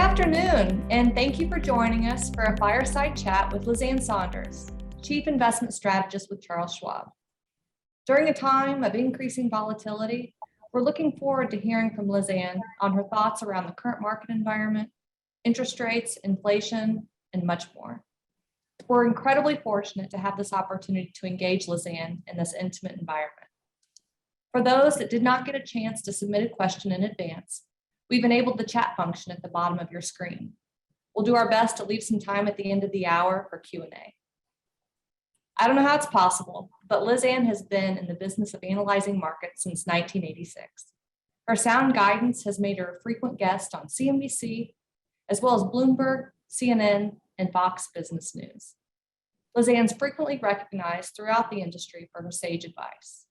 afternoon, and thank you for joining us for a fireside chat with Liz Ann Sonders, Chief Investment Strategist with Charles Schwab. During a time of increasing volatility, we're looking forward to hearing from Liz Ann on her thoughts around the current market environment, interest rates, inflation, and much more. We're incredibly fortunate to have this opportunity to engage Liz Ann in this intimate environment. For those that did not get a chance to submit a question in advance, we've enabled the chat function at the bottom of your screen. We'll do our best to leave some time at the end of the hour for Q&A. I don't know how it's possible, but Liz Ann has been in the business of analyzing markets since 1986. Her sound guidance has made her a frequent guest on CNBC, as well as Bloomberg, CNN, and Fox Business News. Liz Ann's frequently recognized throughout the industry for her sage advice.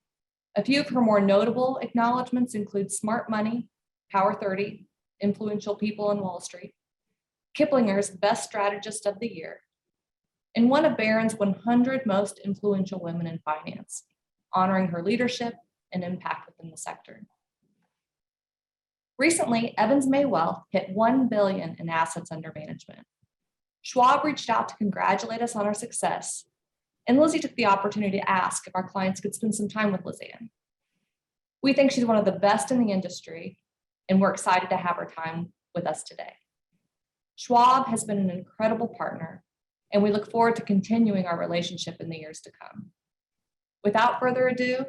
A few of her more notable acknowledgments include Smart Money, Power 30, Influential People in Wall Street, Kiplinger's Best Strategist of the Year, and one of Barron's 100 Most Influential Women in Finance, honoring her leadership and impact within the sector. Recently, Evans May Wealth hit $1 billion in assets under management. Schwab reached out to congratulate us on our success, and Lizzie took the opportunity to ask if our clients could spend some time with Liz Ann. We think she's one of the best in the industry, and we're excited to have her time with us today. Schwab has been an incredible partner, and we look forward to continuing our relationship in the years to come. Without further ado,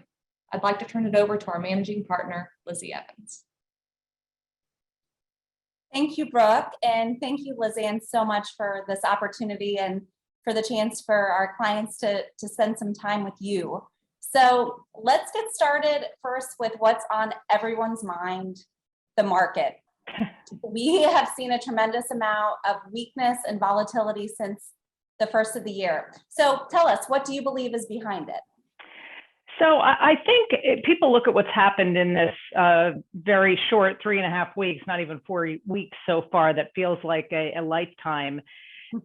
I'd like to turn it over to our managing partner, Lizzie Evans. Thank you, Brooke, and thank you, Liz Ann, so much for this opportunity and for the chance for our clients to spend some time with you. So let's get started first with what's on everyone's mind, the market. We have seen a tremendous amount of weakness and volatility since the first of the year. So tell us, what do you believe is behind it? So I think people look at what's happened in this very short 3.5 weeks, not even 4 weeks so far, that feels like a lifetime,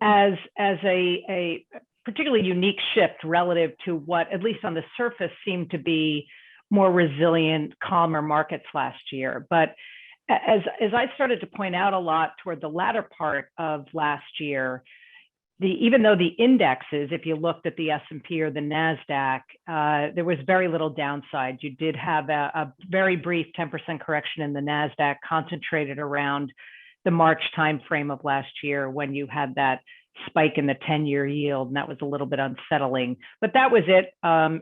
as a particularly unique shift relative to what, at least on the surface, seemed to be more resilient, calmer markets last year. But as I started to point out a lot toward the latter part of last year, even though the indexes, if you looked at the S&P or the NASDAQ, there was very little downside. You did have a very brief 10% correction in the NASDAQ, concentrated around the March timeframe of last year when you had that spike in the 10-year yield, and that was a little bit unsettling. But that was it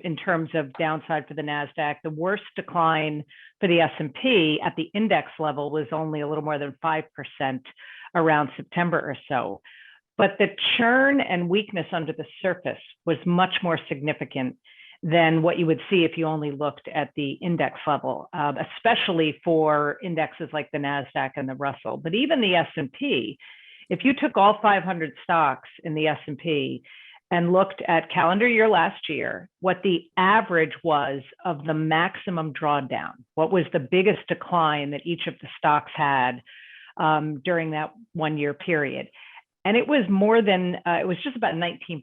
in terms of downside for the NASDAQ. The worst decline for the S&P at the index level was only a little more than 5% around September or so. But the churn and weakness under the surface was much more significant than what you would see if you only looked at the index level, especially for indexes like the NASDAQ and the Russell. But even the S&P, if you took all 500 stocks in the S&P and looked at calendar year last year, what the average was of the maximum drawdown, what was the biggest decline that each of the stocks had during that 1 year period. And it was more than, it was just about 19%.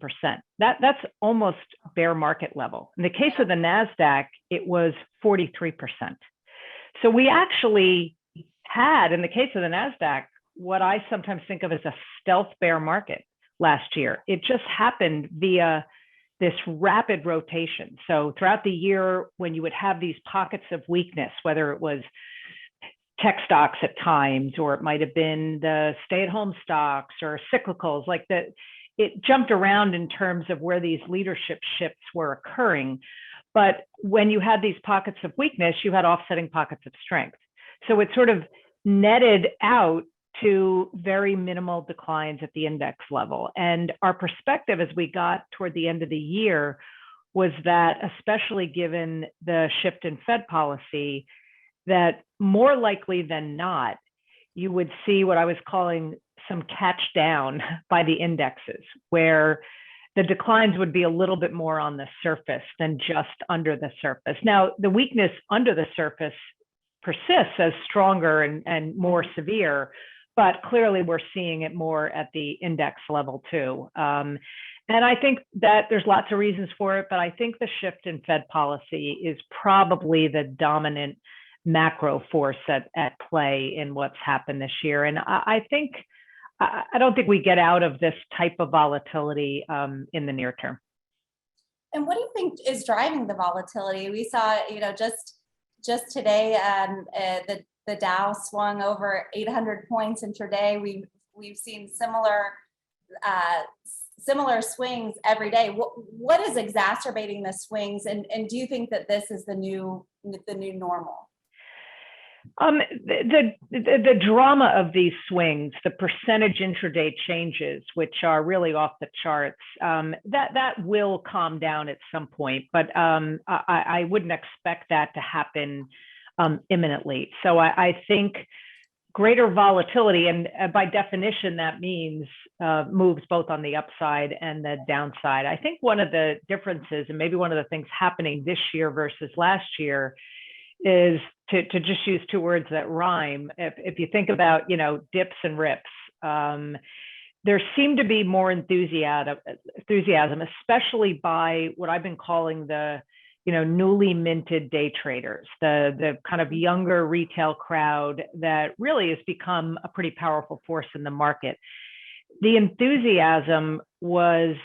That's almost bear market level. In the case of the NASDAQ, it was 43%. So we actually had, in the case of the NASDAQ, what I sometimes think of as a stealth bear market last year. It just happened via this rapid rotation. So throughout the year, when you would have these pockets of weakness, whether it was tech stocks at times, or it might have been the stay-at-home stocks or cyclicals, like that, it jumped around in terms of where these leadership shifts were occurring. But when you had these pockets of weakness, you had offsetting pockets of strength. So it sort of netted out to very minimal declines at the index level. And our perspective as we got toward the end of the year was that, especially given the shift in Fed policy, that more likely than not, you would see what I was calling some catch down by the indexes, where the declines would be a little bit more on the surface than just under the surface. Now, the weakness under the surface persists as stronger and more severe, but clearly we're seeing it more at the index level too. And I think that there's lots of reasons for it, but I think the shift in Fed policy is probably the dominant macro force at play in what's happened this year. And I don't think we get out of this type of volatility in the near term. And what do you think is driving the volatility? We saw, just today, the Dow swung over 800 points intraday. We've seen similar swings every day. What is exacerbating the swings, and do you think that this is the new normal? The drama of these swings, the percentage intraday changes, which are really off the charts, that will calm down at some point, but I wouldn't expect that to happen imminently. So I think greater volatility, and by definition, that means moves both on the upside and the downside. I think one of the differences, and maybe one of the things happening this year versus last year, is to just use two words that rhyme. If you think about, dips and rips, there seemed to be more enthusiasm, especially by what I've been calling the, newly minted day traders, the kind of younger retail crowd that really has become a pretty powerful force in the market. The enthusiasm was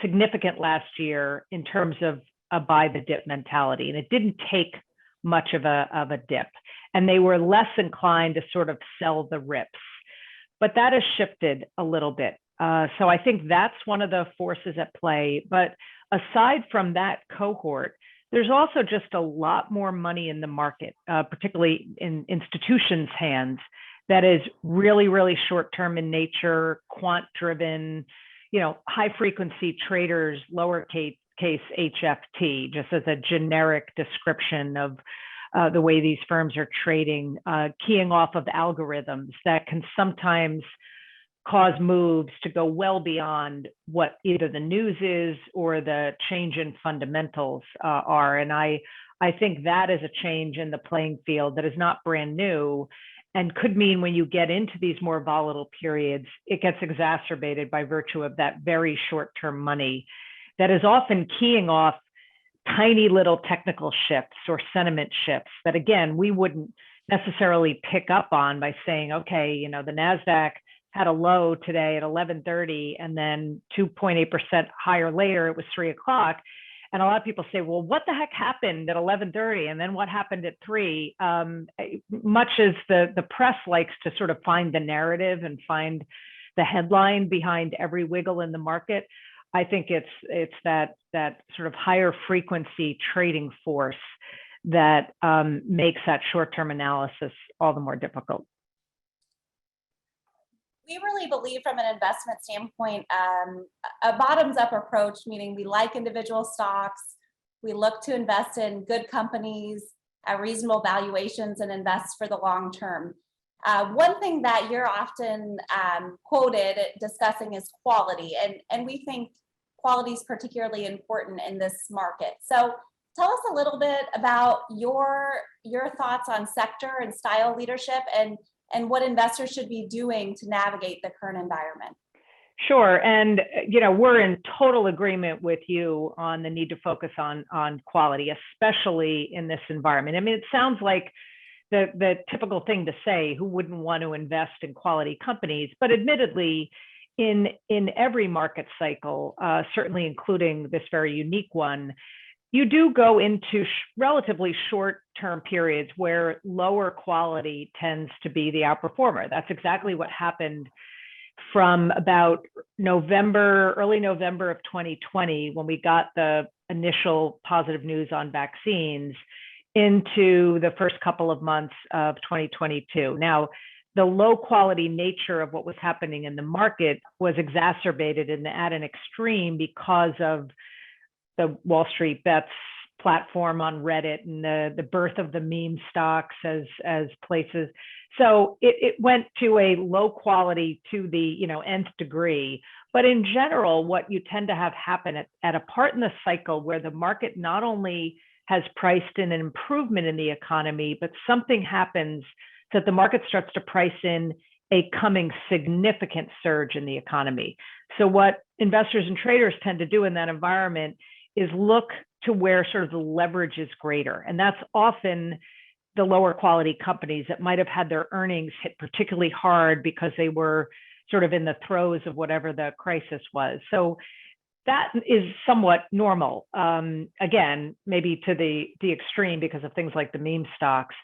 significant last year in terms of a buy the dip mentality, and it didn't take much of a dip, and they were less inclined to sort of sell the rips, but that has shifted a little bit. So I think that's one of the forces at play. But aside from that cohort, there's also just a lot more money in the market, particularly in institutions' hands, that is really, really short-term in nature, quant-driven, high frequency traders, lowercase HFT, just as a generic description of the way these firms are trading, keying off of algorithms that can sometimes cause moves to go well beyond what either the news is or the change in fundamentals are. And I think that is a change in the playing field that is not brand new, and could mean when you get into these more volatile periods, it gets exacerbated by virtue of that very short-term money that is often keying off tiny little technical shifts or sentiment shifts that, again, we wouldn't necessarily pick up on by saying, okay, the NASDAQ had a low today at 11:30 and then 2.8% higher later, it was 3 o'clock. And a lot of people say, well, what the heck happened at 11:30? And then what happened at 3? Much as the press likes to sort of find the narrative and find the headline behind every wiggle in the market, I think it's that sort of higher frequency trading force that makes that short-term analysis all the more difficult. We really believe from an investment standpoint, a bottoms-up approach, meaning we like individual stocks, we look to invest in good companies at reasonable valuations and invest for the long term. One thing that you're often quoted discussing is quality, and we think quality is particularly important in this market. So tell us a little bit about your thoughts on sector and style leadership, and what investors should be doing to navigate the current environment. Sure. And, we're in total agreement with you on the need to focus on quality, especially in this environment. I mean, it sounds like the typical thing to say, who wouldn't want to invest in quality companies? But admittedly, in every market cycle, certainly including this very unique one, you do go into relatively short-term periods where lower quality tends to be the outperformer. That's exactly what happened from about early November of 2020, when we got the initial positive news on vaccines, into the first couple of months of 2022. Now, the low quality nature of what was happening in the market was exacerbated at an extreme because of the Wall Street Bets platform on Reddit and the birth of the meme stocks as places. So it went to a low quality to the nth degree. But in general, what you tend to have happen at a part in the cycle where the market not only has priced in an improvement in the economy, but something happens that the market starts to price in a coming significant surge in the economy. So what investors and traders tend to do in that environment is look to where sort of the leverage is greater. And that's often the lower quality companies that might have had their earnings hit particularly hard because they were sort of in the throes of whatever the crisis was. So that is somewhat normal. Again, maybe to the extreme because of things like the meme stocks,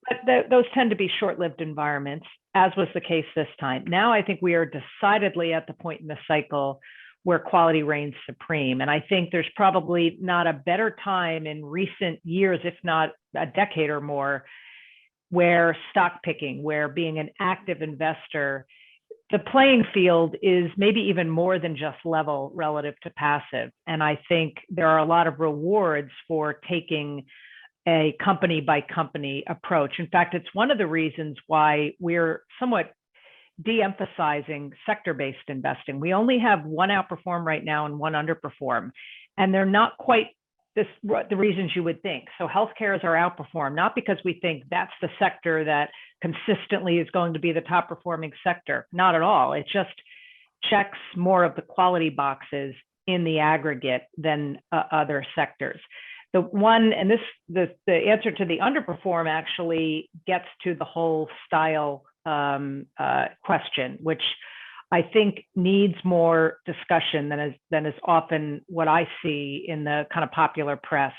but those tend to be short-lived environments, as was the case this time. Now I think we are decidedly at the point in the cycle where quality reigns supreme. And I think there's probably not a better time in recent years, if not a decade or more, where stock picking, where being an active investor, the playing field is maybe even more than just level relative to passive. And I think there are a lot of rewards for taking a company by company approach. In fact, it's one of the reasons why we're somewhat de-emphasizing sector-based investing. We only have one outperform right now and one underperform, and they're not quite the reasons you would think. So healthcare is our outperform, not because we think that's the sector that consistently is going to be the top performing sector. Not at all. It just checks more of the quality boxes in the aggregate than other sectors. The one, and the answer to the underperform actually gets to the whole style question, which I think needs more discussion than is often what I see in the kind of popular press.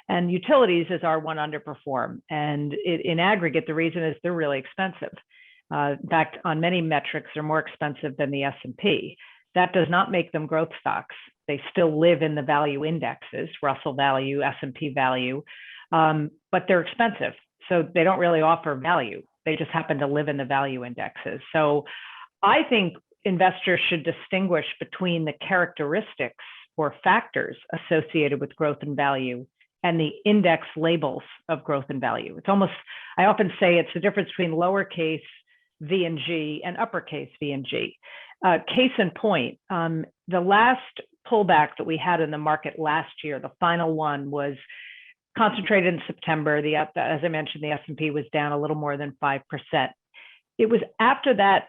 And utilities is our one underperform. And in aggregate, the reason is they're really expensive. In fact, on many metrics, they're more expensive than the S&P. That does not make them growth stocks. They still live in the value indexes, Russell value, S&P value, but they're expensive. So they don't really offer value. They just happen to live in the value indexes. So I think investors should distinguish between the characteristics or factors associated with growth and value and the index labels of growth and value. It's almost, I often say it's the difference between lowercase v and g and uppercase v and g. Case in point, the last pullback that we had in the market last year, the final one, was concentrated in September. As I mentioned, the S&P was down a little more than 5%. It was after that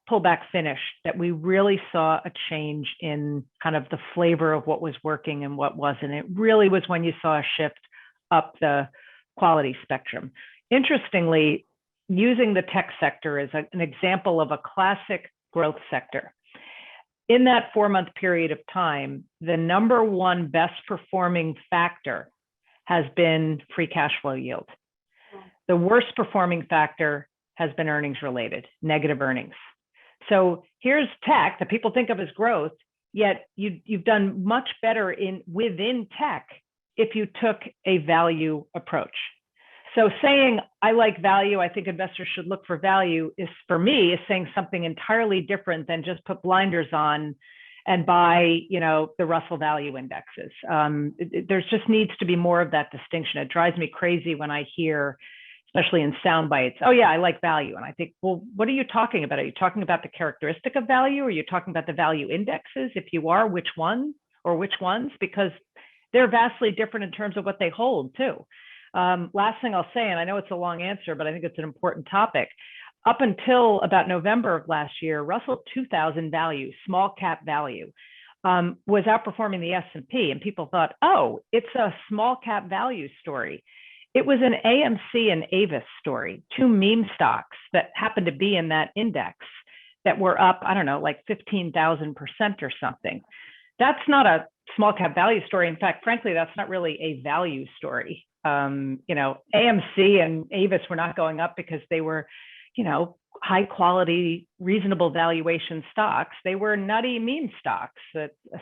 pullback finished that we really saw a change in kind of the flavor of what was working and what wasn't. It really was when you saw a shift up the quality spectrum. Interestingly, using the tech sector as an example of a classic growth sector, in that 4-month period of time, the number one best performing factor has been free cash flow yield. The worst performing factor has been earnings related, negative earnings. So here's tech that people think of as growth, yet you've done much better within tech if you took a value approach. So saying I like value, I think investors should look for value, is for me is saying something entirely different than just put blinders on and buy, the Russell value indexes. There's just needs to be more of that distinction. It drives me crazy when I hear, especially in sound bites, oh yeah, I like value. And I think, well, what are you talking about? Are you talking about the characteristic of value? Or are you talking about the value indexes? If you are, which one or which ones? Because they're vastly different in terms of what they hold too. Last thing I'll say, and I know it's a long answer, but I think it's an important topic. Up until about November of last year, Russell 2000 value, small cap value, was outperforming the S&P, and people thought, oh, it's a small cap value story. It was an AMC and Avis story, two meme stocks that happened to be in that index that were up, I don't know, like 15,000% or something. That's not a small cap value story. In fact, frankly, that's not really a value story. AMC and Avis were not going up because they were, high quality, reasonable valuation stocks. They were nutty meme stocks.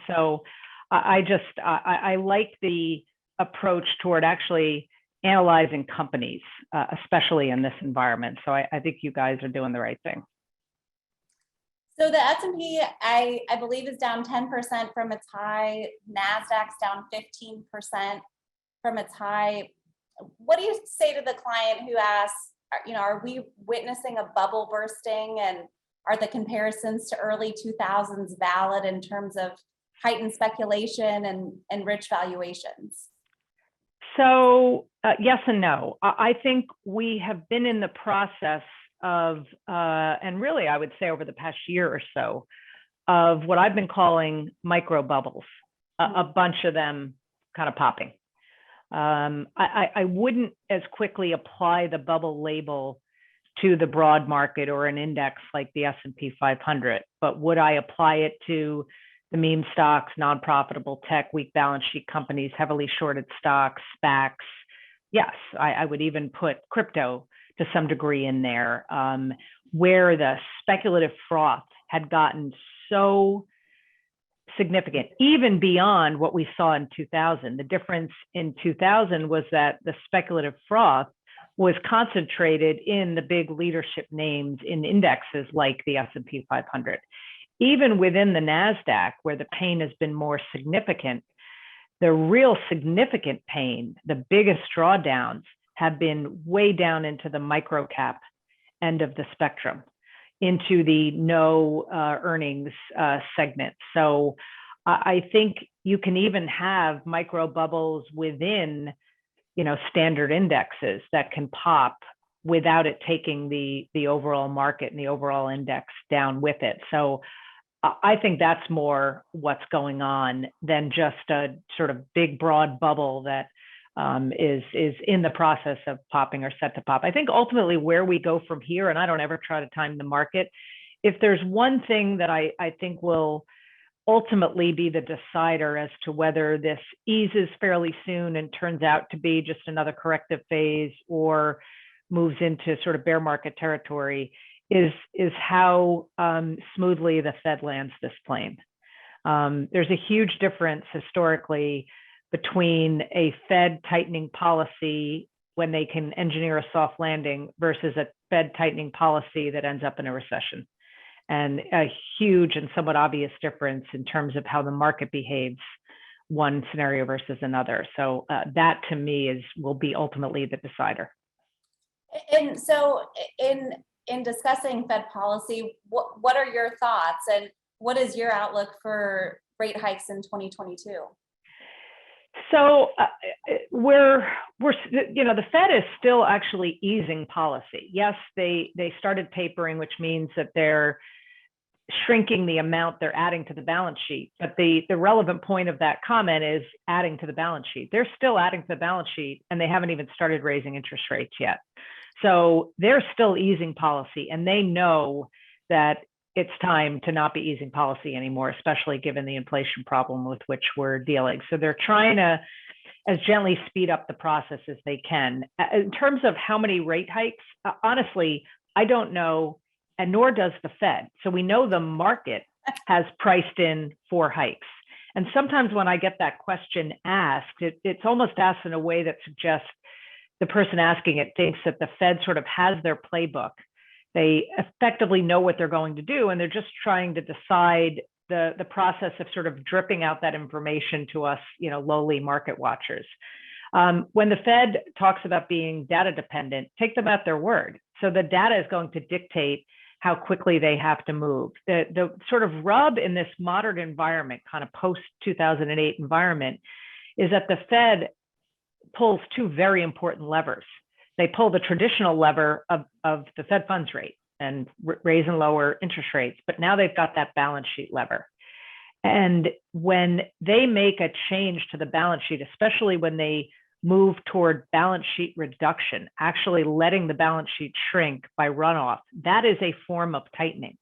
So I like the approach toward actually analyzing companies, especially in this environment. So I think you guys are doing the right thing. So the S&P, I believe, is down 10% from its high. NASDAQ's down 15% from its high. What do you say to the client who asks, are we witnessing a bubble bursting, and are the comparisons to early 2000s valid in terms of heightened speculation and rich valuations? So yes and no. I think we have been in the process of, and really I would say over the past year or so, of what I've been calling micro bubbles, a bunch of them kind of popping. I wouldn't as quickly apply the bubble label to the broad market or an index like the S&P 500, but would I apply it to the meme stocks, non-profitable tech, weak balance sheet companies, heavily shorted stocks, SPACs? Yes, I would even put crypto to some degree in there, where the speculative froth had gotten so significant, even beyond what we saw in 2000. The difference in 2000 was that the speculative froth was concentrated in the big leadership names in indexes like the S&P 500. Even within the NASDAQ, where the pain has been more significant, the real significant pain, the biggest drawdowns, have been way down into the micro cap end of the spectrum, into the no earnings segment. So I think you can even have micro bubbles within, standard indexes that can pop without it taking the overall market and the overall index down with it. So I think that's more what's going on than just a sort of big, broad bubble that is in the process of popping or set to pop. I think ultimately where we go from here, and I don't ever try to time the market, if there's one thing that I think will ultimately be the decider as to whether this eases fairly soon and turns out to be just another corrective phase or moves into sort of bear market territory, is how smoothly the Fed lands this plane. There's a huge difference historically between a Fed tightening policy when they can engineer a soft landing versus a Fed tightening policy that ends up in a recession. And a huge and somewhat obvious difference in terms of how the market behaves one scenario versus another. So that to me will be ultimately the decider. And so in discussing Fed policy, what are your thoughts and what is your outlook for rate hikes in 2022? So the Fed is still actually easing policy. Yes, they started tapering, which means that they're shrinking the amount they're adding to the balance sheet. But the relevant point of that comment is adding to the balance sheet. They're still adding to the balance sheet, and they haven't even started raising interest rates yet. So they're still easing policy, and they know that it's time to not be easing policy anymore, especially given the inflation problem with which we're dealing. So they're trying to as gently speed up the process as they can. In terms of how many rate hikes, honestly, I don't know, and nor does the Fed. So we know the market has priced in 4 hikes. And sometimes when I get that question asked, it's almost asked in a way that suggests the person asking it thinks that the Fed sort of has their playbook. They effectively know what they're going to do, and they're just trying to decide the process of sort of dripping out that information to us, lowly market watchers. When the Fed talks about being data dependent, take them at their word. So the data is going to dictate how quickly they have to move. The sort of rub in this modern environment, kind of post-2008 environment, is that the Fed pulls 2 very important levers. They pull the traditional lever of the Fed funds rate and raise and lower interest rates, but now they've got that balance sheet lever. And when they make a change to the balance sheet, especially when they move toward balance sheet reduction, actually letting the balance sheet shrink by runoff, that is a form of tightening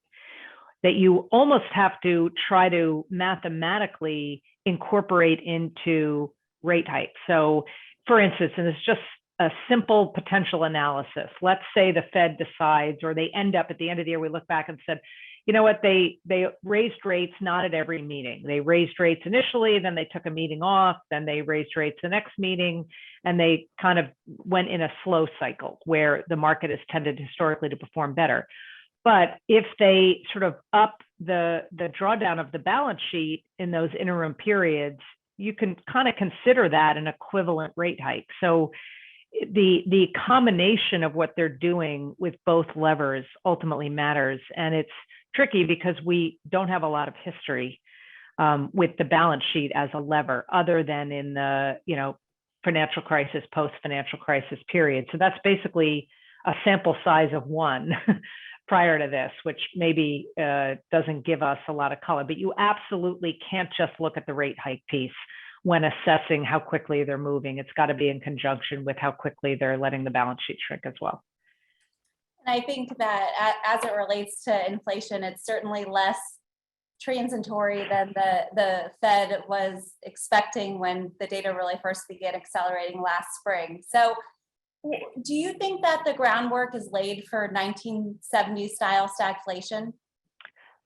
that you almost have to try to mathematically incorporate into rate hikes. So for instance, and it's just a simple potential analysis. Let's say the Fed decides, or they end up at the end of the year, we look back and said, you know what, they raised rates not at every meeting. They raised rates initially, then they took a meeting off, then they raised rates the next meeting, and they kind of went in a slow cycle where the market has tended historically to perform better. But if they sort of up the drawdown of the balance sheet in those interim periods, you can kind of consider that an equivalent rate hike. So the combination of what they're doing with both levers ultimately matters. And it's tricky because we don't have a lot of history with the balance sheet as a lever other than in the financial crisis, post-financial crisis period. So that's basically a sample size of 1 prior to this, which maybe doesn't give us a lot of color. But you absolutely can't just look at the rate hike piece. when assessing how quickly they're moving. It's got to be in conjunction with how quickly they're letting the balance sheet shrink as well. And I think that as it relates to inflation, it's certainly less transitory than the Fed was expecting when the data really first began accelerating last spring. So do you think that the groundwork is laid for 1970s style stagflation?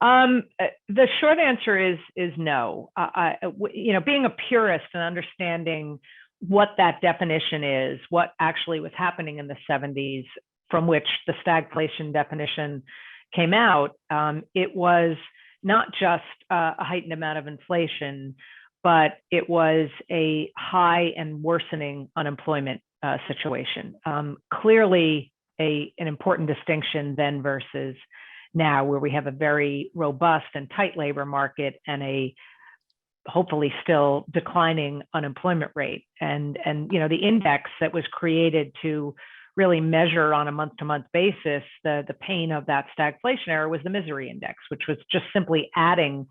The short answer is no. Being a purist and understanding what that definition is, what actually was happening in the 70s, from which the stagflation definition came out, it was not just a heightened amount of inflation, but it was a high and worsening unemployment situation. Clearly an important distinction then versus now, where we have a very robust and tight labor market and a hopefully still declining unemployment rate. And the index that was created to really measure on a month-to-month basis the pain of that stagflation era was the misery index, which was just simply adding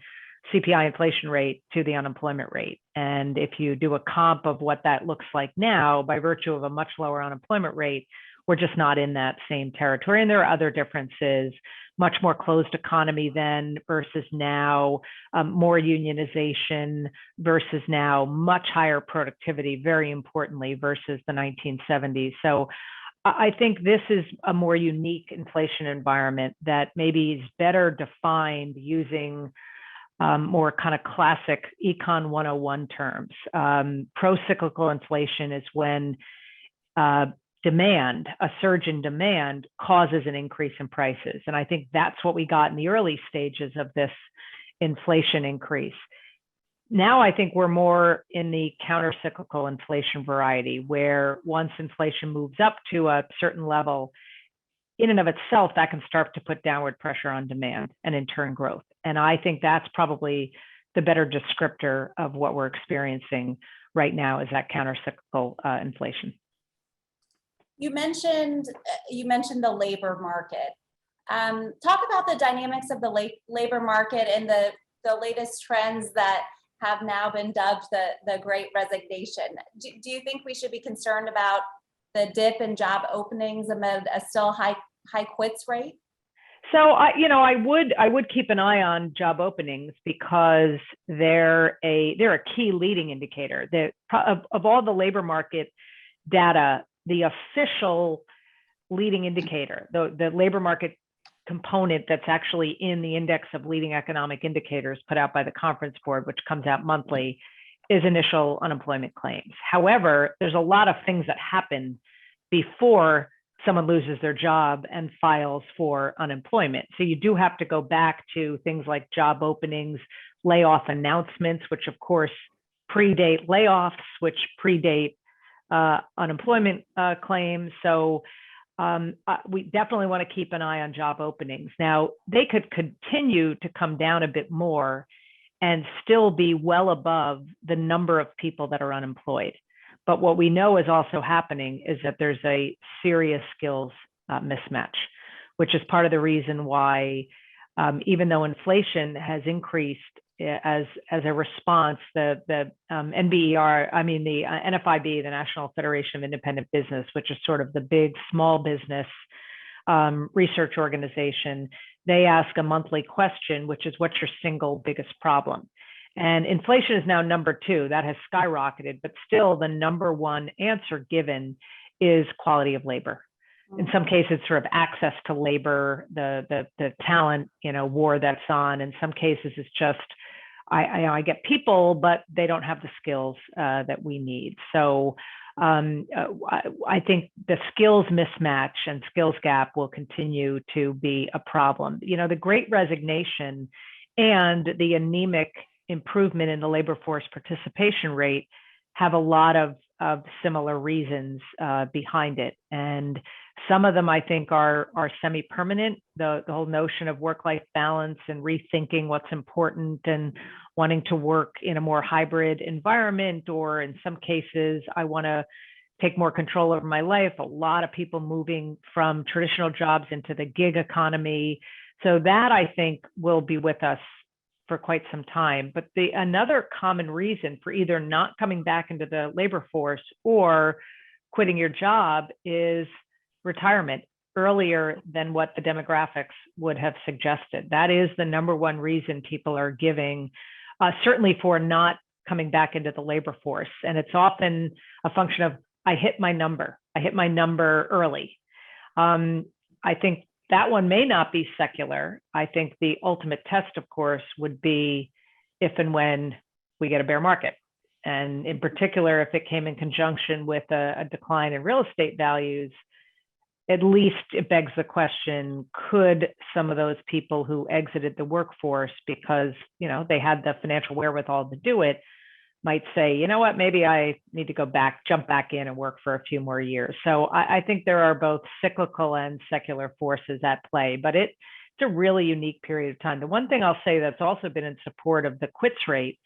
CPI inflation rate to the unemployment rate. And if you do a comp of what that looks like now, by virtue of a much lower unemployment rate, we're just not in that same territory. And there are other differences, much more closed economy then versus now, more unionization versus now, much higher productivity, very importantly, versus the 1970s. So I think this is a more unique inflation environment that maybe is better defined using more kind of classic Econ 101 terms. Pro-cyclical inflation is when demand, a surge in demand, causes an increase in prices. And I think that's what we got in the early stages of this inflation increase. Now I think we're more in the counter-cyclical inflation variety, where once inflation moves up to a certain level, in and of itself, that can start to put downward pressure on demand and in turn growth. And I think that's probably the better descriptor of what we're experiencing right now, is that counter-cyclical inflation. You mentioned the labor market. Talk about the dynamics of the labor market and the latest trends that have now been dubbed the Great Resignation. Do you think we should be concerned about the dip in job openings amid a still high quits rate? So I would keep an eye on job openings, because they're a key leading indicator. Of all the labor market data, the official leading indicator, the labor market component that's actually in the index of leading economic indicators put out by the Conference Board, which comes out monthly, is initial unemployment claims. However, there's a lot of things that happen before someone loses their job and files for unemployment. So you do have to go back to things like job openings, layoff announcements, which of course predate layoffs, which predate unemployment claims. So we definitely want to keep an eye on job openings. Now, they could continue to come down a bit more and still be well above the number of people that are unemployed. But what we know is also happening is that there's a serious skills mismatch, which is part of the reason why, even though inflation has increased as a response, the NBER, the NFIB, the National Federation of Independent Business, which is sort of the big small business research organization, they ask a monthly question, which is, what's your single biggest problem? And inflation is now number 2. That has skyrocketed, but still the number 1 answer given is quality of labor. In some cases, sort of access to labor, the talent war that's on. In some cases, it's just I get people, but they don't have the skills that we need. So I think the skills mismatch and skills gap will continue to be a problem. The Great Resignation and the anemic improvement in the labor force participation rate have a lot of similar reasons behind it. And some of them, I think, are semi-permanent. The whole notion of work-life balance and rethinking what's important and wanting to work in a more hybrid environment, or in some cases, I want to take more control over my life. A lot of people moving from traditional jobs into the gig economy. So that, I think, will be with us for quite some time. But another common reason for either not coming back into the labor force or quitting your job is retirement earlier than what the demographics would have suggested. That is the number one reason people are giving, certainly for not coming back into the labor force. And it's often a function of, I hit my number early. I think that one may not be secular. I think the ultimate test, of course, would be if and when we get a bear market. And in particular, if it came in conjunction with a decline in real estate values, at least it begs the question, could some of those people who exited the workforce because, they had the financial wherewithal to do it, might say, you know what, maybe I need to jump back in and work for a few more years. So I think there are both cyclical and secular forces at play, but it's a really unique period of time. The one thing I'll say that's also been in support of the quits rate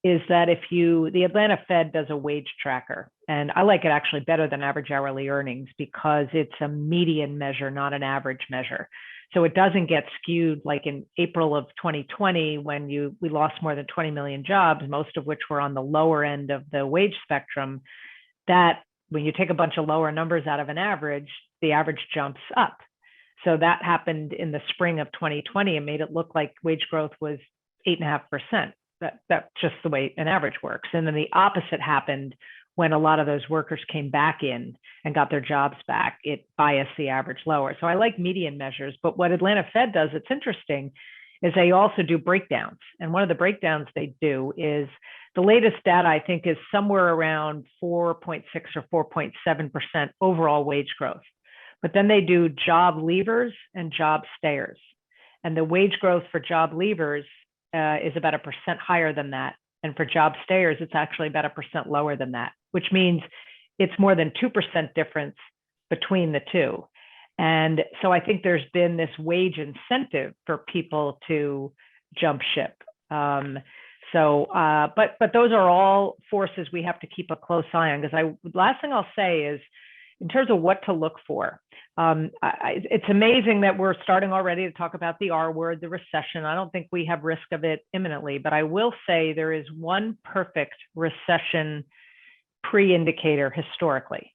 is that the Atlanta Fed does a wage tracker, and I like it actually better than average hourly earnings because it's a median measure, not an average measure. So it doesn't get skewed like in April of 2020 when we lost more than 20 million jobs, most of which were on the lower end of the wage spectrum. That when you take a bunch of lower numbers out of an average, the average jumps up. So that happened in the spring of 2020 and made it look like wage growth was 8.5%. That's just the way an average works. And then the opposite happened when a lot of those workers came back in and got their jobs back. It biased the average lower. So I like median measures, but what Atlanta Fed does, it's interesting, is they also do breakdowns. And one of the breakdowns they do is the latest data, I think, is somewhere around 4.6 or 4.7% overall wage growth. But then they do job leavers and job stayers. And the wage growth for job leavers is about 1% higher than that. And for job stayers, it's actually about 1% lower than that, which means it's more than 2% difference between the two. And so I think there's been this wage incentive for people to jump ship. But those are all forces we have to keep a close eye on, because last thing I'll say is, in terms of what to look for, it's amazing that we're starting already to talk about the R word, the recession. I don't think we have risk of it imminently, but I will say there is one perfect recession pre-indicator historically.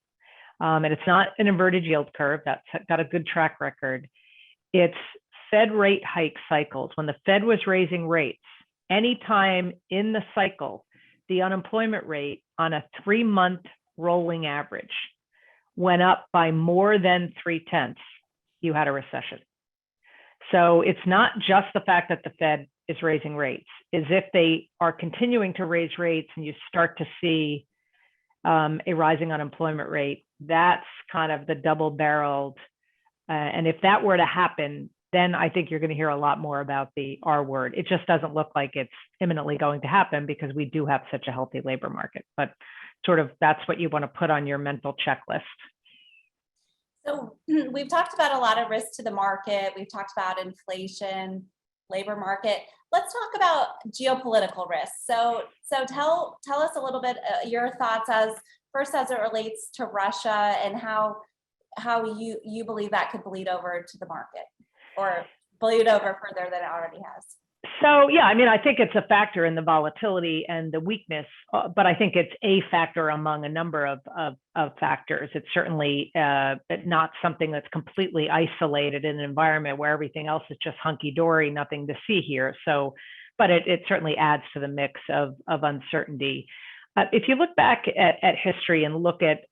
And it's not an inverted yield curve. That's got a good track record. It's Fed rate hike cycles. When the Fed was raising rates, anytime in the cycle, the unemployment rate on a 3-month rolling average went up by more than 0.3, you had a recession. So it's not just the fact that the Fed is raising rates, is if they are continuing to raise rates and you start to see a rising unemployment rate, that's kind of the double-barreled. And if that were to happen, then I think you're going to hear a lot more about the R word. It just doesn't look like it's imminently going to happen because we do have such a healthy labor market. But sort of that's what you want to put on your mental checklist. So we've talked about a lot of risks to the market. We've talked about inflation, labor market. Let's talk about geopolitical risks. So tell us a little bit your thoughts as it relates to Russia and how you believe that could bleed over to the market or bleed over further than it already has. So, yeah, I mean, I think it's a factor in the volatility and the weakness, but I think it's a factor among a number of factors. It's certainly not something that's completely isolated in an environment where everything else is just hunky-dory, nothing to see here. So, but it certainly adds to the mix of uncertainty. If you look back at history and look at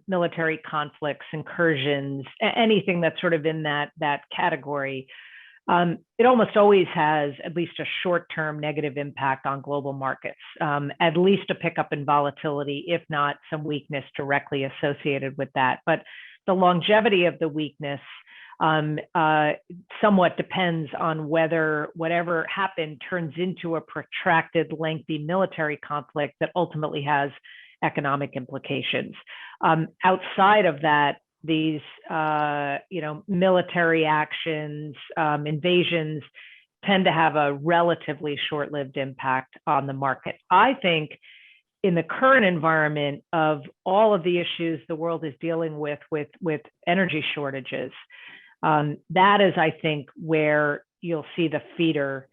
military conflicts, incursions, anything that's sort of in that category, it almost always has at least a short-term negative impact on global markets, at least a pickup in volatility, if not some weakness directly associated with that. But the longevity of the weakness somewhat depends on whether whatever happened turns into a protracted, lengthy military conflict that ultimately has economic implications. Outside of that, these military actions, invasions tend to have a relatively short-lived impact on the market. I think in the current environment of all of the issues the world is dealing with energy shortages, that is, I think, where you'll see the feeder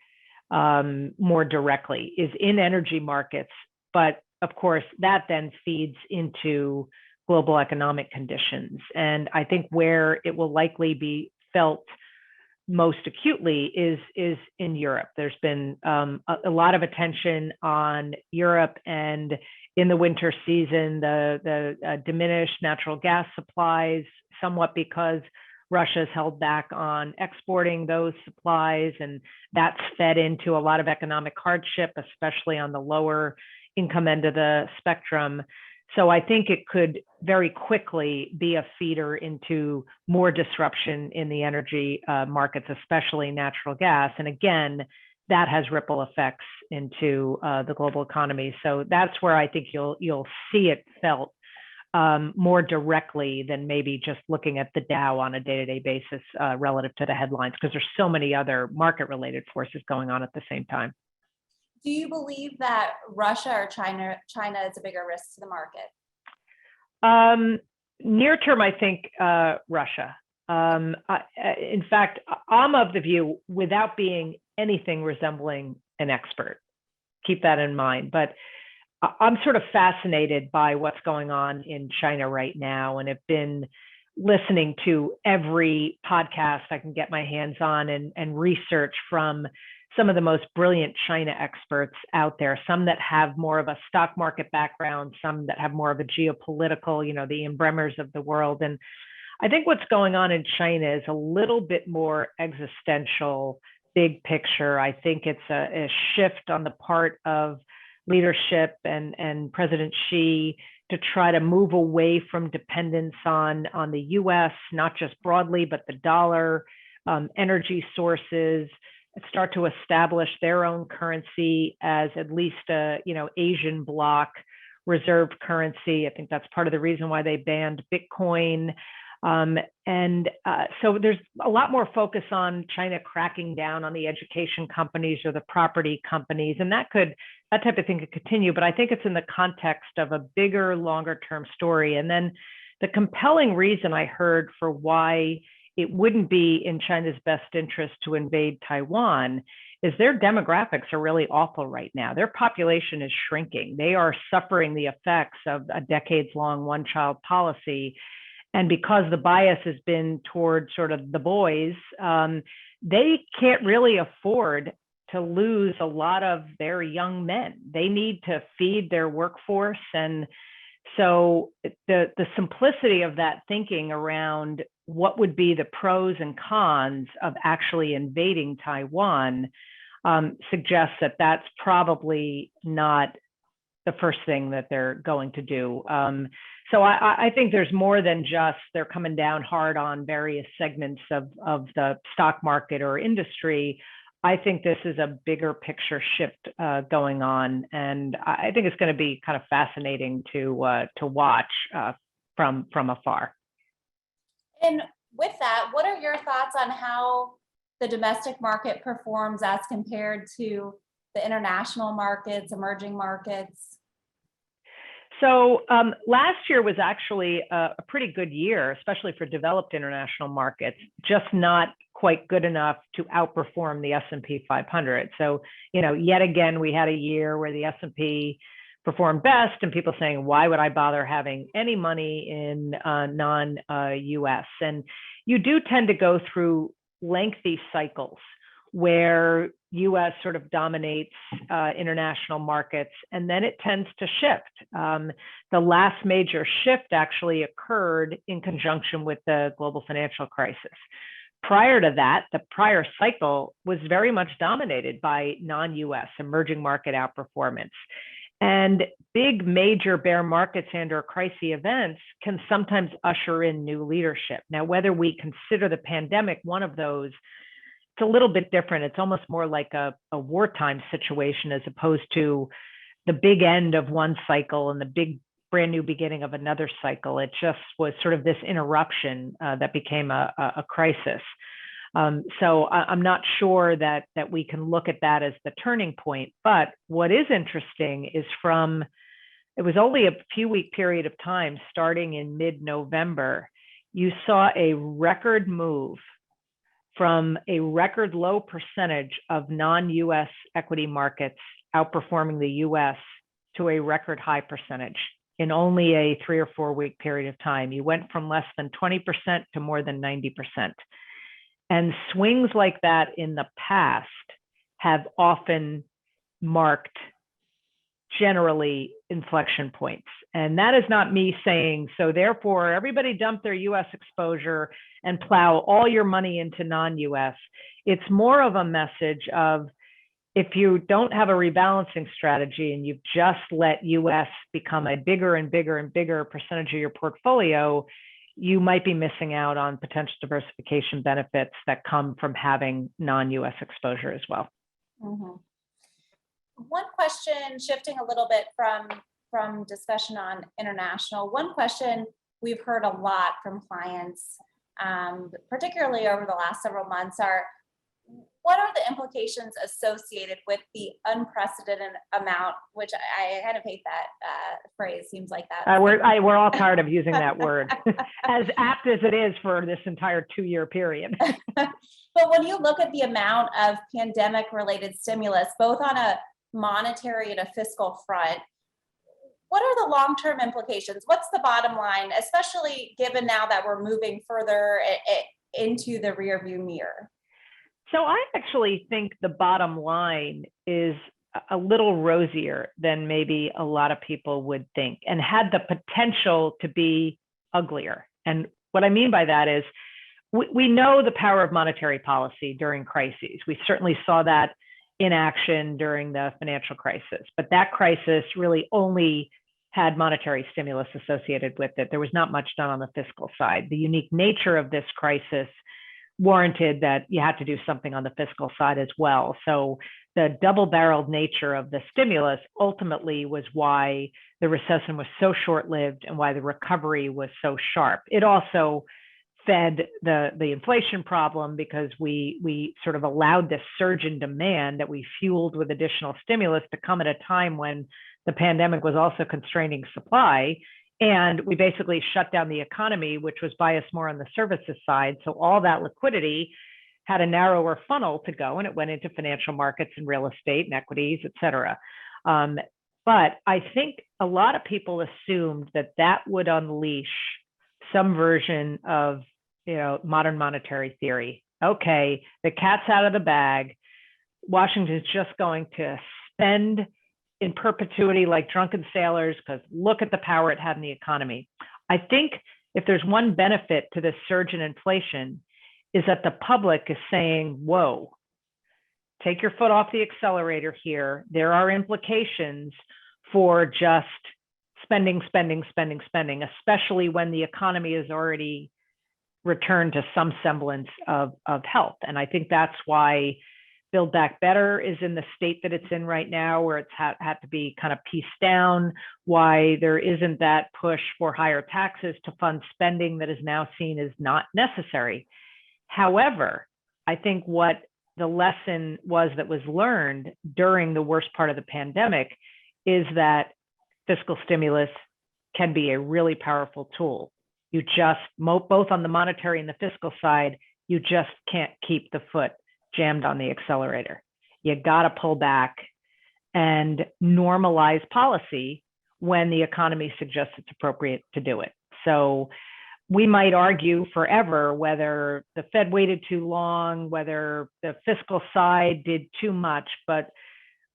more directly is in energy markets. But of course, that then feeds into global economic conditions. And I think where it will likely be felt most acutely is in Europe. There's been a lot of attention on Europe, and in the winter season, the diminished natural gas supplies, somewhat because Russia's held back on exporting those supplies, and that's fed into a lot of economic hardship, especially on the lower income end of the spectrum. So I think it could very quickly be a feeder into more disruption in the energy markets, especially natural gas. And again, that has ripple effects into the global economy. So that's where I think you'll see it felt more directly than maybe just looking at the Dow on a day-to-day basis relative to the headlines, because there's so many other market-related forces going on at the same time. Do you believe that Russia or China is a bigger risk to the market? Near term, I think Russia. In fact, I'm of the view, without being anything resembling an expert, keep that in mind, but I'm sort of fascinated by what's going on in China right now, and have been listening to every podcast I can get my hands on and research from some of the most brilliant China experts out there, some that have more of a stock market background, some that have more of a geopolitical, the Ian Bremers of the world. And I think what's going on in China is a little bit more existential, big picture. I think it's a shift on the part of leadership and President Xi to try to move away from dependence on the US, not just broadly, but the dollar, energy sources, start to establish their own currency as at least a Asian bloc reserve currency. I think that's part of the reason why they banned Bitcoin. So there's a lot more focus on China cracking down on the education companies or the property companies, and that type of thing could continue. But I think it's in the context of a bigger, longer term story. And then the compelling reason I heard for why it wouldn't be in China's best interest to invade Taiwan is their demographics are really awful right now. Their population is shrinking. They are suffering the effects of a decades-long one-child policy. And because the bias has been toward sort of the boys, they can't really afford to lose a lot of their young men. They need to feed their workforce. And so the simplicity of that thinking around what would be the pros and cons of actually invading Taiwan suggests that that's probably not the first thing that they're going to do. So I think there's more than just they're coming down hard on various segments of the stock market or industry. I think this is a bigger picture shift going on, and I think it's going to be kind of fascinating to watch from afar. And with that, what are your thoughts on how the domestic market performs as compared to the international markets, emerging markets? So last year was actually a pretty good year, especially for developed international markets, just not quite good enough to outperform the S&P 500. So, yet again, we had a year where the S&P performed best, and people saying, why would I bother having any money in non-US? And you do tend to go through lengthy cycles where US sort of dominates international markets, and then it tends to shift. The last major shift actually occurred in conjunction with the global financial crisis. Prior to that, the prior cycle was very much dominated by non-US emerging market outperformance. And big major bear markets and or crisis events can sometimes usher in new leadership. Now, whether we consider the pandemic one of those, it's a little bit different. It's almost more like a wartime situation as opposed to the big end of one cycle and the big brand new beginning of another cycle. It just was sort of this interruption that became a crisis. So I'm not sure that we can look at that as the turning point. But what is interesting is it was only a few week period of time starting in mid-November, you saw a record move from a record low percentage of non-US equity markets outperforming the US to a record high percentage in only a 3 or 4 week period of time. You went from less than 20% to more than 90%. And swings like that in the past have often marked generally inflection points. And that is not me saying, so therefore everybody dump their US exposure and plow all your money into non-US. It's more of a message of, if you don't have a rebalancing strategy and you've just let US become a bigger and bigger and bigger percentage of your portfolio, you might be missing out on potential diversification benefits that come from having non-US exposure as well. Mhm. One question, shifting a little bit from discussion on international, one question we've heard a lot from clients, particularly over the last several months, are what are the implications associated with the unprecedented amount, which I kind of hate that phrase, seems like that. We're all tired of using that word, as apt as it is for this entire 2-year period. But when you look at the amount of pandemic-related stimulus, both on a monetary and a fiscal front, what are the long-term implications? What's the bottom line, especially given now that we're moving further into the rearview mirror? So I actually think the bottom line is a little rosier than maybe a lot of people would think, and had the potential to be uglier. And what I mean by that is, we know the power of monetary policy during crises. We certainly saw that in action during the financial crisis, but that crisis really only had monetary stimulus associated with it. There was not much done on the fiscal side. The unique nature of this crisis warranted that you had to do something on the fiscal side as well. So the double-barreled nature of the stimulus ultimately was why the recession was so short-lived and why the recovery was so sharp. It also fed the inflation problem, because we sort of allowed this surge in demand that we fueled with additional stimulus to come at a time when the pandemic was also constraining supply. And we basically shut down the economy, which was biased more on the services side. So all that liquidity had a narrower funnel to go, and it went into financial markets and real estate and equities, et cetera. But I think a lot of people assumed that that would unleash some version of, modern monetary theory. Okay, the cat's out of the bag. Washington's just going to spend in perpetuity like drunken sailors, because look at the power it had in the economy. I think if there's one benefit to this surge in inflation, is that the public is saying, whoa, take your foot off the accelerator here. There are implications for just spending, especially when the economy has already returned to some semblance of health. And I think that's why Build Back Better is in the state that it's in right now, where it's had to be kind of pieced down, why there isn't that push for higher taxes to fund spending that is now seen as not necessary. However, I think what the lesson was that was learned during the worst part of the pandemic is that fiscal stimulus can be a really powerful tool. You just, both on the monetary and the fiscal side, you just can't keep the foot jammed on the accelerator. You got to pull back and normalize policy when the economy suggests it's appropriate to do it. So we might argue forever whether the Fed waited too long, whether the fiscal side did too much, but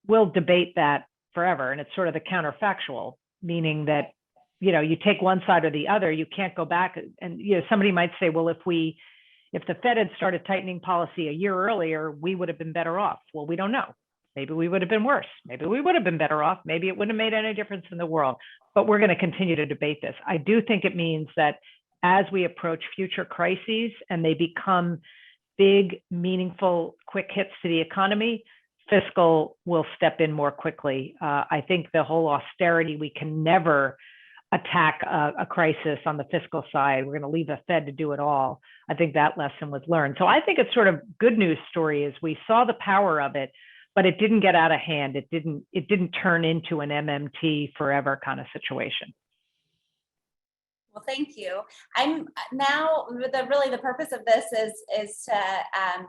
we'll debate that forever. And it's sort of the counterfactual, meaning that, you take one side or the other, you can't go back. And, somebody might say, well, if the Fed had started tightening policy a year earlier, we would have been better off. Well, we don't know. Maybe we would have been worse. Maybe we would have been better off. Maybe it wouldn't have made any difference in the world. But we're going to continue to debate this. I do think it means that as we approach future crises and they become big, meaningful, quick hits to the economy, fiscal will step in more quickly. I think the whole austerity, we can never attack a crisis on the fiscal side. We're going to leave the Fed to do it all. I think that lesson was learned. So I think it's sort of good news story is we saw the power of it, but it didn't get out of hand. It didn't turn into an MMT forever kind of situation. Well, thank you. I'm now, the purpose of this is to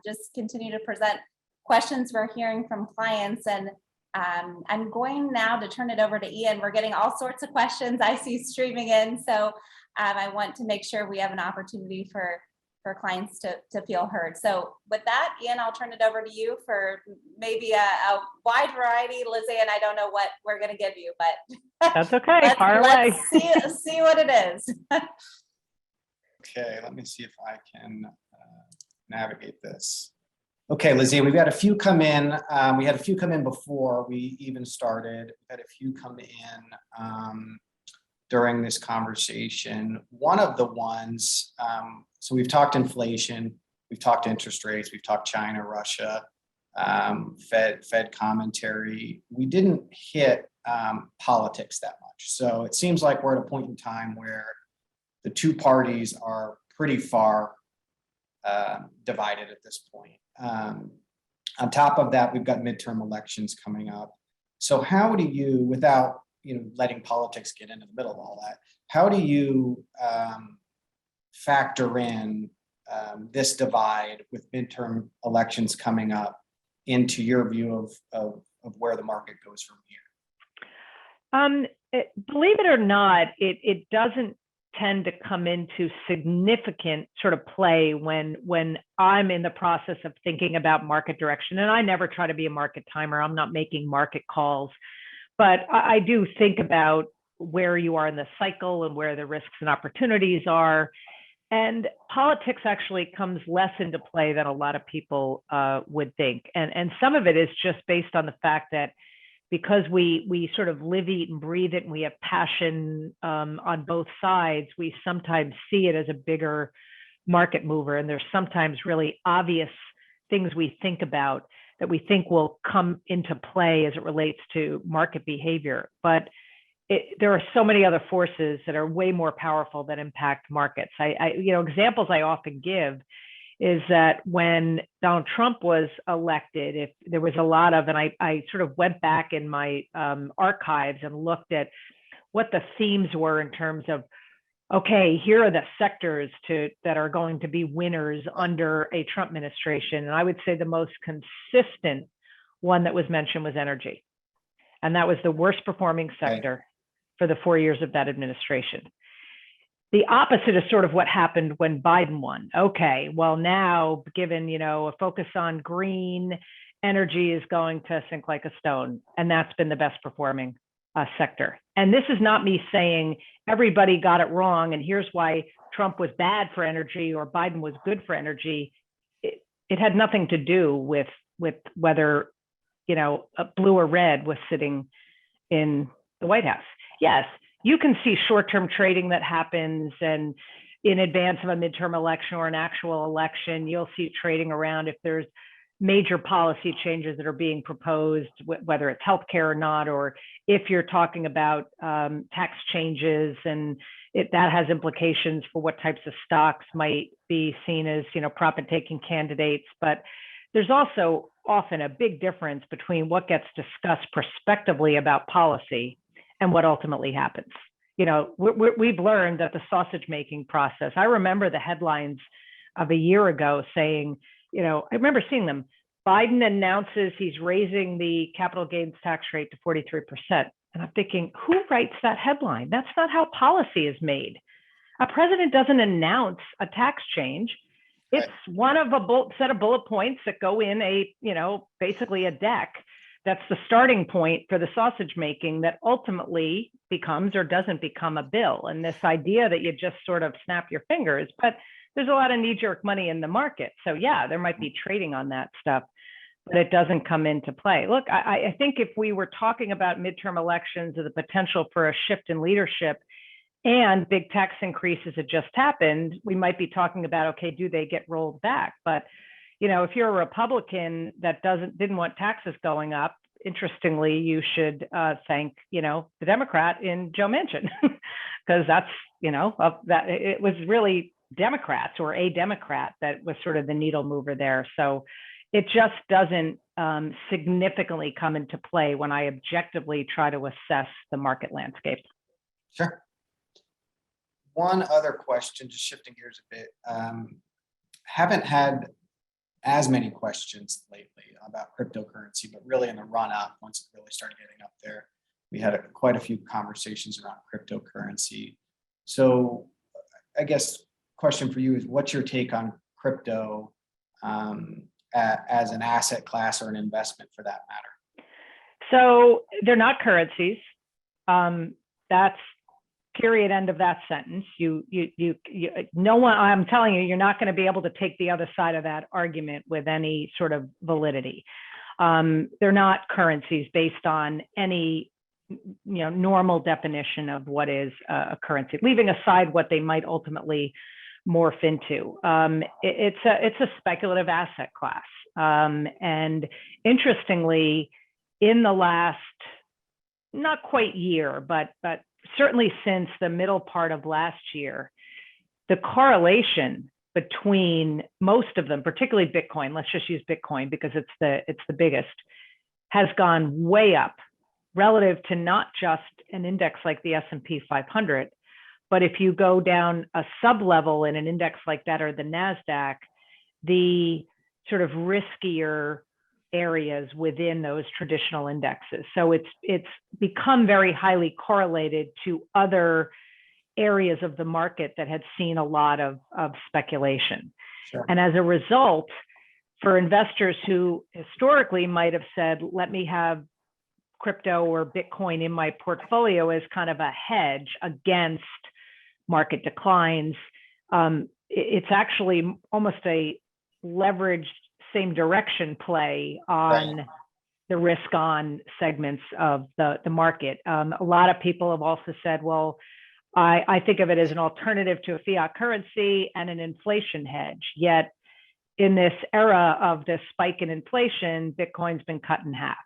just continue to present questions we're hearing from clients. And I'm going now to turn it over to Ian. We're getting all sorts of questions I see streaming in. So I want to make sure we have an opportunity for clients to feel heard. So with that, Ian, I'll turn it over to you for maybe a wide variety. Liz Ann, I don't know what we're going to give you, but That's okay. Fire away. let's see what it is. Okay, let me see if I can navigate this. Okay, Lizzie, we've had a few come in. We had a few come in before we even started. We've had a few come in during this conversation. One of the ones, so we've talked inflation, we've talked interest rates, we've talked China, Russia, Fed commentary. We didn't hit politics that much. So it seems like we're at a point in time where the two parties are pretty far divided at this point. On top of that, we've got midterm elections coming up. So how do you, without letting politics get into the middle of all that, how do you factor in this divide with midterm elections coming up into your view of where the market goes from here? Believe it or not, it doesn't tend to come into significant sort of play when I'm in the process of thinking about market direction. And I never try to be a market timer. I'm not making market calls, but I do think about where you are in the cycle and where the risks and opportunities are. And politics actually comes less into play than a lot of people would think. And some of it is just based on the fact that because we sort of live, eat, and breathe it, and we have passion on both sides, we sometimes see it as a bigger market mover. And there's sometimes really obvious things we think about that we think will come into play as it relates to market behavior. But there are so many other forces that are way more powerful that impact markets. Examples I often give is that when Donald Trump was elected, if there was a lot of, and I sort of went back in my archives and looked at what the themes were in terms of, okay, here are the sectors that are going to be winners under a Trump administration. And I would say the most consistent one that was mentioned was energy. And that was the worst performing sector for the 4 years of that administration. The opposite is sort of what happened when Biden won. Okay, well now, given a focus on green, energy is going to sink like a stone, and that's been the best performing sector. And this is not me saying everybody got it wrong, and here's why Trump was bad for energy or Biden was good for energy. It had nothing to do with whether blue or red was sitting in the White House. Yes, you can see short-term trading that happens, and in advance of a midterm election or an actual election, you'll see trading around if there's major policy changes that are being proposed, whether it's healthcare or not, or if you're talking about tax changes, and that has implications for what types of stocks might be seen as profit-taking candidates. But there's also often a big difference between what gets discussed prospectively about policy and what ultimately happens. We've learned that the sausage making process, I remember the headlines of a year ago saying, I remember seeing them, Biden announces he's raising the capital gains tax rate to 43%. And I'm thinking, who writes that headline? That's not how policy is made. A president doesn't announce a tax change. It's one of a set of bullet points that go in basically a deck. That's the starting point for the sausage making that ultimately becomes or doesn't become a bill. And this idea that you just sort of snap your fingers, but there's a lot of knee-jerk money in the market. So yeah, there might be trading on that stuff, but it doesn't come into play. Look, I think if we were talking about midterm elections or the potential for a shift in leadership and big tax increases had just happened, we might be talking about, okay, do they get rolled back? But if you're a Republican that didn't want taxes going up, interestingly, you should thank, the Democrat in Joe Manchin, because that's, that it was really Democrats or a Democrat that was sort of the needle mover there. So it just doesn't significantly come into play when I objectively try to assess the market landscape. Sure. one other question, just shifting gears a bit. Haven't had as many questions lately about cryptocurrency, but really in the run up, once it really started getting up there, we had quite a few conversations around cryptocurrency. So I guess question for you is, what's your take on crypto as an asset class or an investment for that matter? So they're not currencies. That's period, end of that sentence. No one, I'm telling you, you're not going to be able to take the other side of that argument with any sort of validity. They're not currencies based on any, normal definition of what is a currency, leaving aside what they might ultimately morph into. It's a speculative asset class. And interestingly, in the last, not quite year, but certainly since the middle part of last year, the correlation between most of them, particularly Bitcoin, let's just use Bitcoin because it's the biggest, has gone way up relative to not just an index like the S&P 500, but if you go down a sub-level in an index like that or the NASDAQ, the sort of riskier areas within those traditional indexes. So it's become very highly correlated to other areas of the market that had seen a lot of speculation. Sure. And as a result, for investors who historically might have said, let me have crypto or Bitcoin in my portfolio as kind of a hedge against market declines, it's actually almost a leveraged same direction play on the risk on segments of the market. A lot of people have also said, well, I think of it as an alternative to a fiat currency and an inflation hedge. Yet in this era of this spike in inflation, Bitcoin's been cut in half.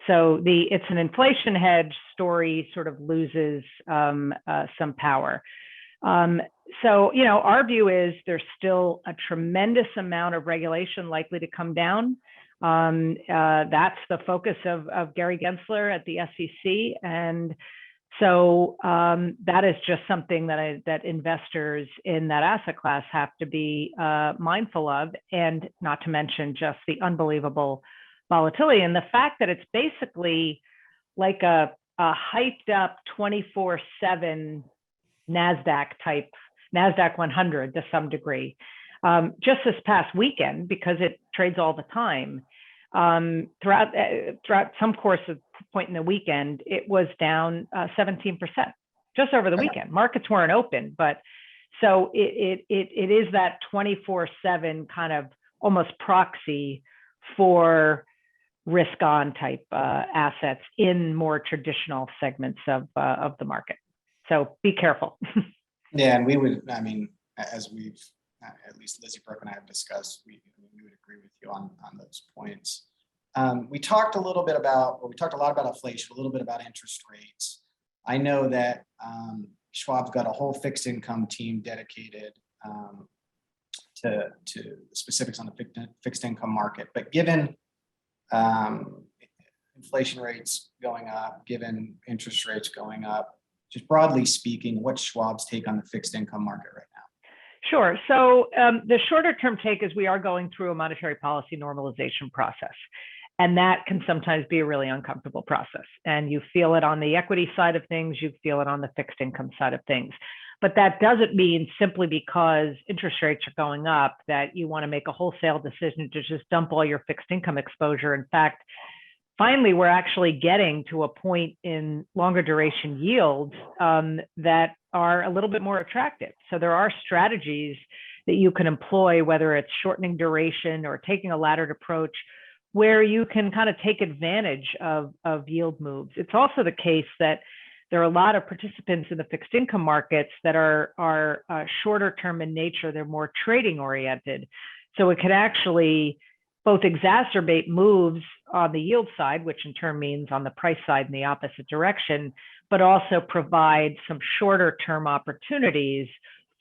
So it's an inflation hedge story sort of loses some power. So, our view is there's still a tremendous amount of regulation likely to come down. That's the focus of Gary Gensler at the SEC. And so that is just something that investors in that asset class have to be mindful of, and not to mention just the unbelievable volatility and the fact that it's basically like a hyped up 24/7 NASDAQ 100 to some degree. Just this past weekend, because it trades all the time, throughout some course of point in the weekend, it was down 17% just over the weekend. Markets weren't open, but so it is that 24/7 kind of almost proxy for risk on type assets in more traditional segments of the market. So be careful. Yeah, and we would, as we've, at least Lizzie Brooke and I have discussed, we would agree with you on those points. We talked a lot about inflation, a little bit about interest rates. I know that Schwab's got a whole fixed income team dedicated to the specifics on the fixed income market, but given inflation rates going up, given interest rates going up, just broadly speaking, what's Schwab's take on the fixed income market right now? Sure. So the shorter term take is we are going through a monetary policy normalization process. And that can sometimes be a really uncomfortable process. And you feel it on the equity side of things, you feel it on the fixed income side of things. But that doesn't mean simply because interest rates are going up that you want to make a wholesale decision to just dump all your fixed income exposure. In fact, finally, we're actually getting to a point in longer duration yields that are a little bit more attractive. So there are strategies that you can employ, whether it's shortening duration or taking a laddered approach, where you can kind of take advantage of yield moves. It's also the case that there are a lot of participants in the fixed income markets that are shorter term in nature. They're more trading oriented. So it can actually both exacerbate moves on the yield side, which in turn means on the price side in the opposite direction, but also provide some shorter term opportunities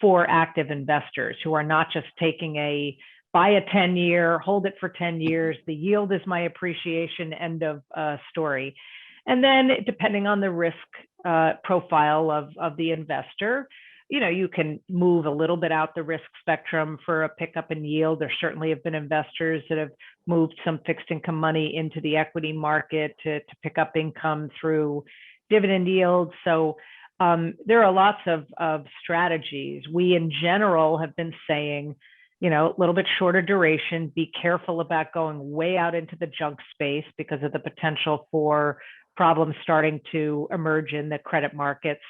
for active investors who are not just taking a buy a 10-year, hold it for 10 years, the yield is my appreciation, end of story. And then depending on the risk profile of the investor, you can move a little bit out the risk spectrum for a pickup in yield. There certainly have been investors that have moved some fixed income money into the equity market to pick up income through dividend yields. So there are lots of strategies. We in general have been saying, a little bit shorter duration, be careful about going way out into the junk space because of the potential for problems starting to emerge in the credit markets.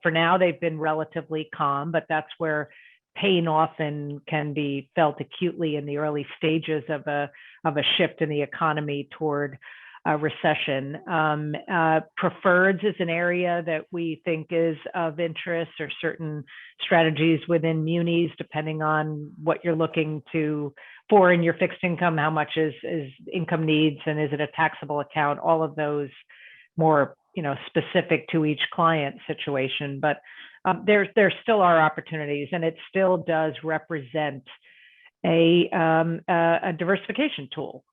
For now, they've been relatively calm, but that's where pain often can be felt acutely in the early stages of a shift in the economy toward recession. Preferreds is an area that we think is of interest, or certain strategies within munis, depending on what you're looking for in your fixed income, how much is income needs, and is it a taxable account, all of those more specific to each client situation. But there still are opportunities, and it still does represent a diversification tool.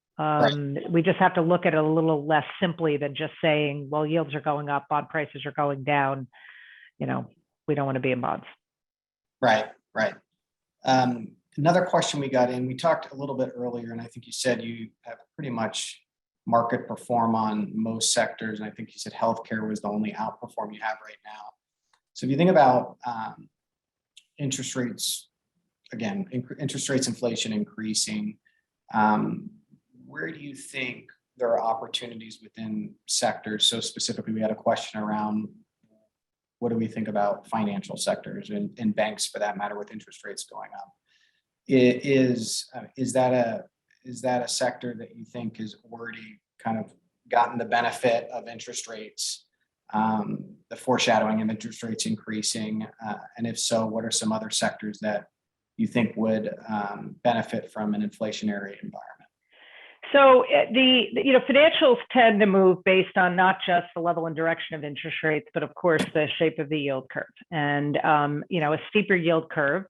We just have to look at it a little less simply than just saying, well, yields are going up, bond prices are going down. We don't want to be in bonds. Right. Another question we got in, we talked a little bit earlier, and I think you said you have pretty much market perform on most sectors. And I think you said healthcare was the only outperform you have right now. So if you think about interest rates, again, interest rates, inflation increasing, where do you think there are opportunities within sectors? So specifically, we had a question around what do we think about financial sectors and banks, for that matter, with interest rates going up? Is that a sector that you think has already kind of gotten the benefit of interest rates, the foreshadowing of interest rates increasing? And if so, what are some other sectors that you think would benefit from an inflationary environment? So financials tend to move based on not just the level and direction of interest rates, but of course the shape of the yield curve. And a steeper yield curve,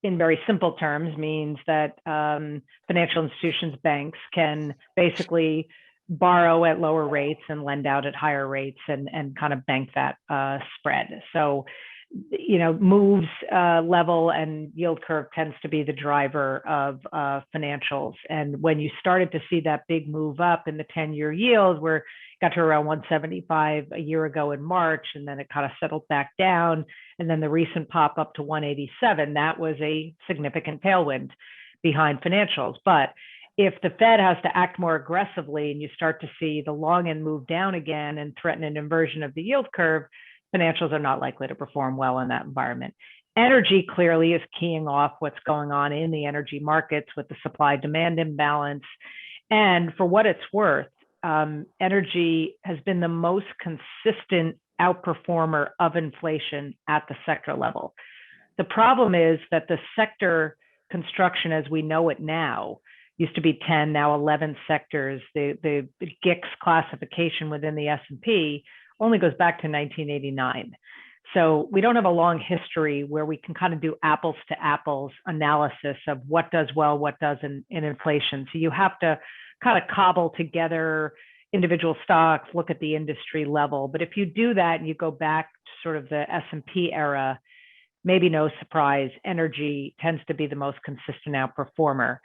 in very simple terms, means that financial institutions, banks, can basically borrow at lower rates and lend out at higher rates and kind of bank that spread. So moves level and yield curve tends to be the driver of financials. And when you started to see that big move up in the 10-year yield, where it got to around 175 a year ago in March, and then it kind of settled back down, and then the recent pop up to 187, that was a significant tailwind behind financials. But if the Fed has to act more aggressively and you start to see the long end move down again and threaten an inversion of the yield curve, financials are not likely to perform well in that environment. Energy clearly is keying off what's going on in the energy markets with the supply-demand imbalance. And for what it's worth, energy has been the most consistent outperformer of inflation at the sector level. The problem is that the sector construction as we know it now used to be 10, now 11 sectors. The GICS classification within the S&P only goes back to 1989. So we don't have a long history where we can kind of do apples to apples analysis of what does well, what doesn't in inflation. So you have to kind of cobble together individual stocks, look at the industry level. But if you do that and you go back to sort of the S&P era, maybe no surprise, energy tends to be the most consistent outperformer,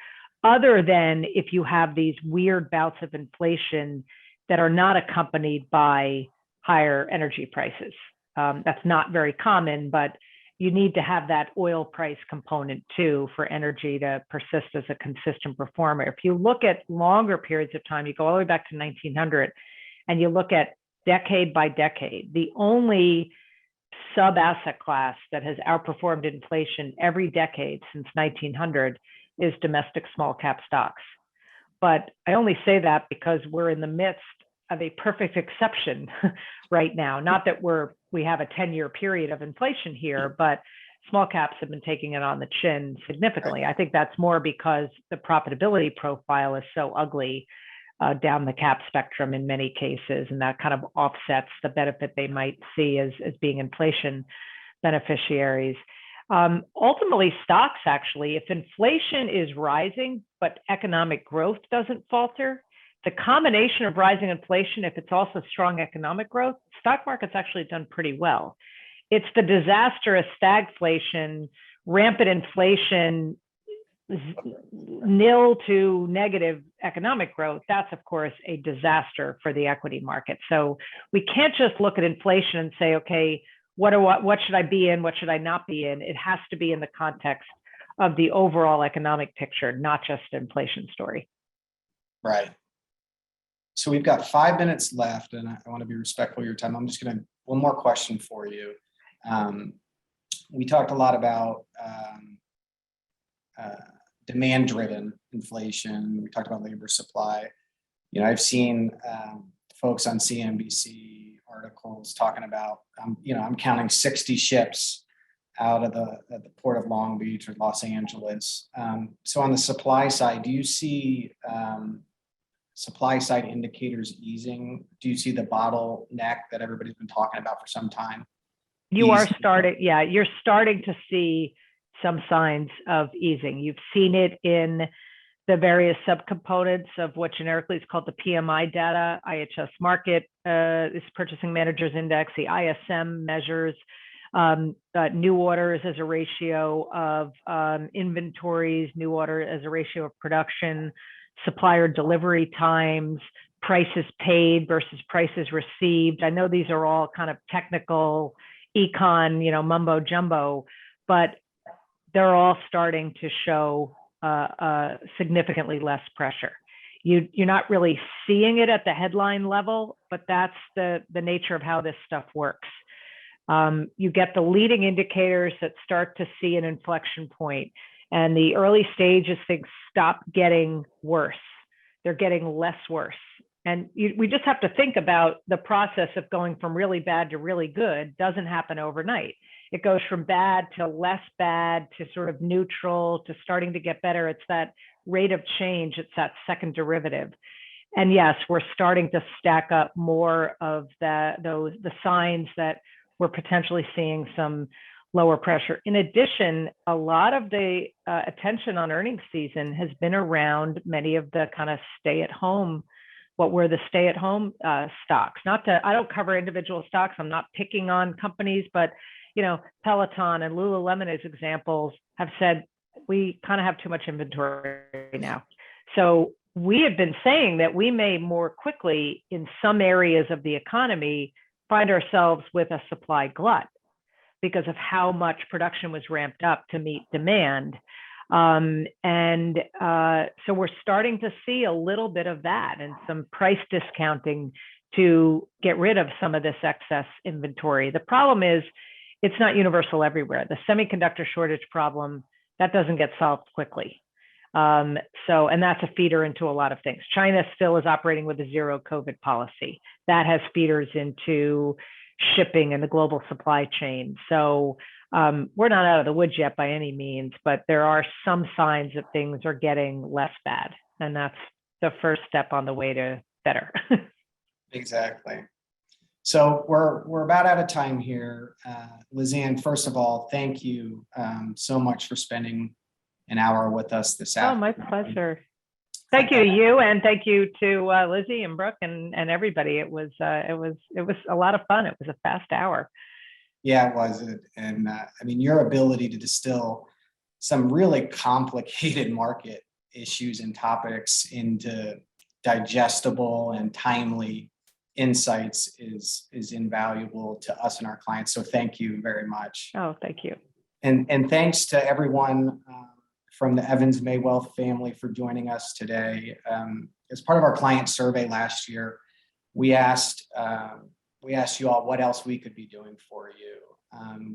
other than if you have these weird bouts of inflation that are not accompanied by higher energy prices. That's not very common, but you need to have that oil price component too for energy to persist as a consistent performer. If you look at longer periods of time, you go all the way back to 1900, and you look at decade by decade, the only sub-asset class that has outperformed inflation every decade since 1900 is domestic small cap stocks. But I only say that because we're in the midst of a perfect exception right now. Not that we have a 10-year period of inflation here, but small caps have been taking it on the chin significantly. I think that's more because the profitability profile is so ugly down the cap spectrum in many cases, and that kind of offsets the benefit they might see as being inflation beneficiaries. Ultimately, stocks actually, if inflation is rising, but economic growth doesn't falter, the combination of rising inflation, if it's also strong economic growth, stock market's actually done pretty well. It's the disastrous stagflation, rampant inflation, nil to negative economic growth. That's, of course, a disaster for the equity market. So we can't just look at inflation and say, okay, what should I be in? What should I not be in? It has to be in the context of the overall economic picture, not just inflation story. Right. So we've got 5 minutes left, and I want to be respectful of your time. I'm just going to, one more question for you. We talked a lot about demand-driven inflation. We talked about labor supply. You know, I've seen folks on CNBC articles talking about, I'm counting 60 ships out of the port of Long Beach or Los Angeles. So on the supply side, do you see supply side indicators easing? Do you see the bottleneck that everybody's been talking about for some time? You're starting to see some signs of easing. You've seen it in the various subcomponents of what generically is called the PMI data. IHS Market is Purchasing Managers Index. The ISM measures new orders as a ratio of inventories, new order as a ratio of production, supplier delivery times, prices paid versus prices received. I know these are all kind of technical econ, mumbo jumbo, but they're all starting to show significantly less pressure. You're not really seeing it at the headline level, but that's the nature of how this stuff works. You get the leading indicators that start to see an inflection point, and the early stages things stop getting worse. They're getting less worse. And we just have to think about the process of going from really bad to really good doesn't happen overnight. It goes from bad to less bad to sort of neutral to starting to get better. It's that rate of change. It's that second derivative. And yes, we're starting to stack up more of the signs that we're potentially seeing some lower pressure. In addition, a lot of the attention on earnings season has been around many of the kind of stay-at-home, what were the stay-at-home stocks. I don't cover individual stocks. I'm not picking on companies, but Peloton and Lululemon as examples have said, we kind of have too much inventory now. So we have been saying that we may more quickly in some areas of the economy find ourselves with a supply glut because of how much production was ramped up to meet demand. So we're starting to see a little bit of that and some price discounting to get rid of some of this excess inventory. The problem is it's not universal everywhere. The semiconductor shortage problem, that doesn't get solved quickly. And that's a feeder into a lot of things. China still is operating with a zero COVID policy. That has feeders into shipping and the global supply chain. So we're not out of the woods yet by any means, but there are some signs that things are getting less bad. And that's the first step on the way to better. Exactly. So we're about out of time here. Liz Ann, first of all, thank you so much for spending an hour with us this afternoon. Oh, my pleasure. Thank you to you, and thank you to Lizzie and Brooke and everybody. It was a lot of fun. It was a fast hour. Yeah, it was. And your ability to distill some really complicated market issues and topics into digestible and timely insights is invaluable to us and our clients. So thank you very much. Oh, thank you. And thanks to everyone from the Evans May Wealth family for joining us today. As part of our client survey last year, we asked you all what else we could be doing for you.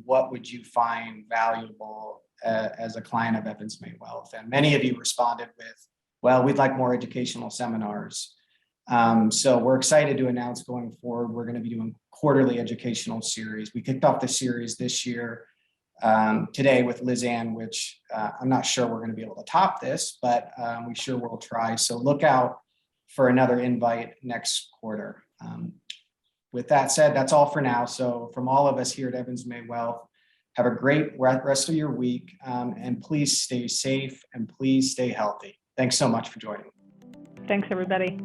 What would you find valuable as a client of Evans May Wealth? And many of you responded with, well, we'd like more educational seminars. So we're excited to announce going forward, we're going to be doing quarterly educational series. We kicked off the series this year today with Liz Ann, which I'm not sure we're going to be able to top this, but we sure will try. So look out for another invite next quarter. With that said, that's all for now. So from all of us here at Evans May Wealth, have a great rest of your week, and please stay safe and please stay healthy. Thanks so much for joining. Thanks, everybody.